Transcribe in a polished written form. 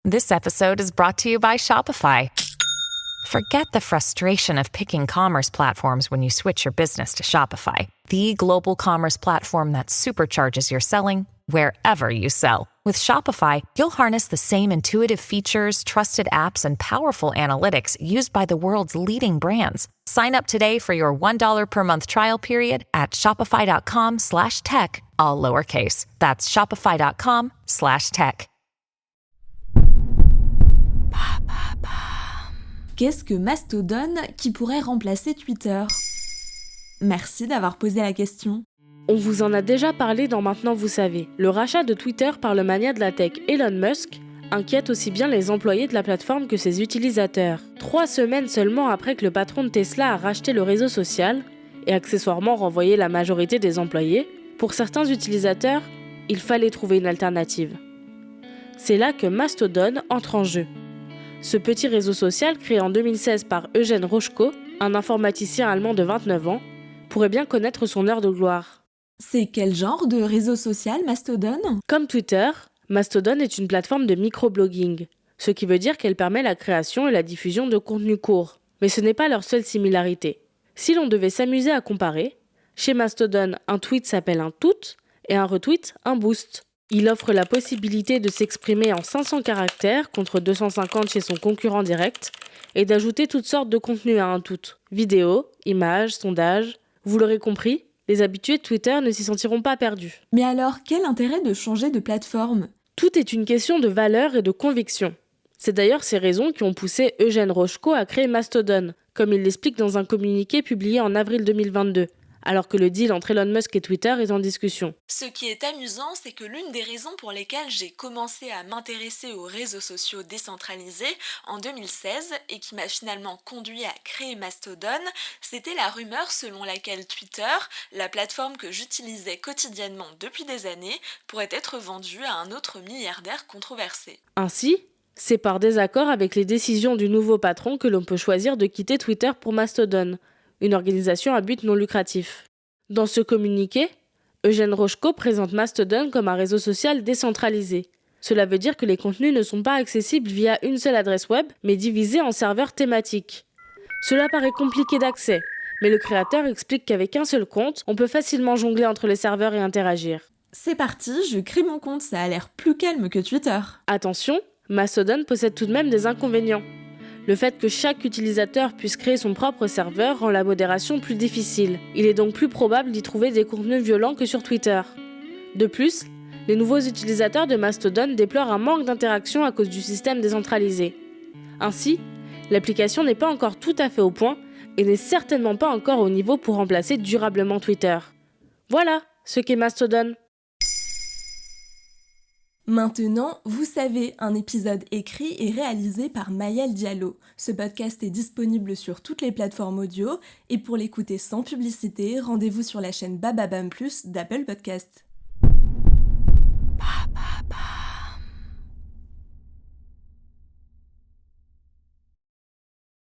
This episode is brought to you by Shopify. Forget the frustration of picking commerce platforms when you switch your business to Shopify, the global commerce platform that supercharges your selling wherever you sell. With Shopify, you'll harness the same intuitive features, trusted apps, and powerful analytics used by the world's leading brands. Sign up today for your $1 per month trial period at shopify.com/tech, all lowercase. That's shopify.com/tech. Qu'est-ce que Mastodon qui pourrait remplacer Twitter ? Merci d'avoir posé la question. On vous en a déjà parlé dans Maintenant vous savez. Le rachat de Twitter par le magnat de la tech Elon Musk inquiète aussi bien les employés de la plateforme que ses utilisateurs. 3 semaines seulement après que le patron de Tesla a racheté le réseau social et accessoirement renvoyé la majorité des employés, pour certains utilisateurs, il fallait trouver une alternative. C'est là que Mastodon entre en jeu. Ce petit réseau social créé en 2016 par Eugène Rochko, un informaticien allemand de 29 ans, pourrait bien connaître son heure de gloire. C'est quel genre de réseau social, Mastodon ? Comme Twitter, Mastodon est une plateforme de microblogging, ce qui veut dire qu'elle permet la création et la diffusion de contenus courts. Mais ce n'est pas leur seule similarité. Si l'on devait s'amuser à comparer, chez Mastodon, un tweet s'appelle un tout et un retweet un boost. Il offre la possibilité de s'exprimer en 500 caractères contre 250 chez son concurrent direct et d'ajouter toutes sortes de contenus à un tout. Vidéos, images, sondages. Vous l'aurez compris, les habitués de Twitter ne s'y sentiront pas perdus. Mais alors, quel intérêt de changer de plateforme ? Tout est une question de valeur et de conviction. C'est d'ailleurs ces raisons qui ont poussé Eugène Rochko à créer Mastodon, comme il l'explique dans un communiqué publié en avril 2022. Alors que le deal entre Elon Musk et Twitter est en discussion. Ce qui est amusant, c'est que l'une des raisons pour lesquelles j'ai commencé à m'intéresser aux réseaux sociaux décentralisés en 2016 et qui m'a finalement conduit à créer Mastodon, c'était la rumeur selon laquelle Twitter, la plateforme que j'utilisais quotidiennement depuis des années, pourrait être vendue à un autre milliardaire controversé. Ainsi, c'est par désaccord avec les décisions du nouveau patron que l'on peut choisir de quitter Twitter pour Mastodon, une organisation à but non lucratif. Dans ce communiqué, Eugène Rochko présente Mastodon comme un réseau social décentralisé. Cela veut dire que les contenus ne sont pas accessibles via une seule adresse web, mais divisés en serveurs thématiques. Cela paraît compliqué d'accès, mais le créateur explique qu'avec un seul compte, on peut facilement jongler entre les serveurs et interagir. C'est parti, je crée mon compte, ça a l'air plus calme que Twitter. Attention, Mastodon possède tout de même des inconvénients. Le fait que chaque utilisateur puisse créer son propre serveur rend la modération plus difficile. Il est donc plus probable d'y trouver des contenus violents que sur Twitter. De plus, les nouveaux utilisateurs de Mastodon déplorent un manque d'interaction à cause du système décentralisé. Ainsi, l'application n'est pas encore tout à fait au point et n'est certainement pas encore au niveau pour remplacer durablement Twitter. Voilà ce qu'est Mastodon. Maintenant, vous savez, un épisode écrit et réalisé par Maëlle Diallo. Ce podcast est disponible sur toutes les plateformes audio et pour l'écouter sans publicité, rendez-vous sur la chaîne Bababam Plus d'Apple Podcast.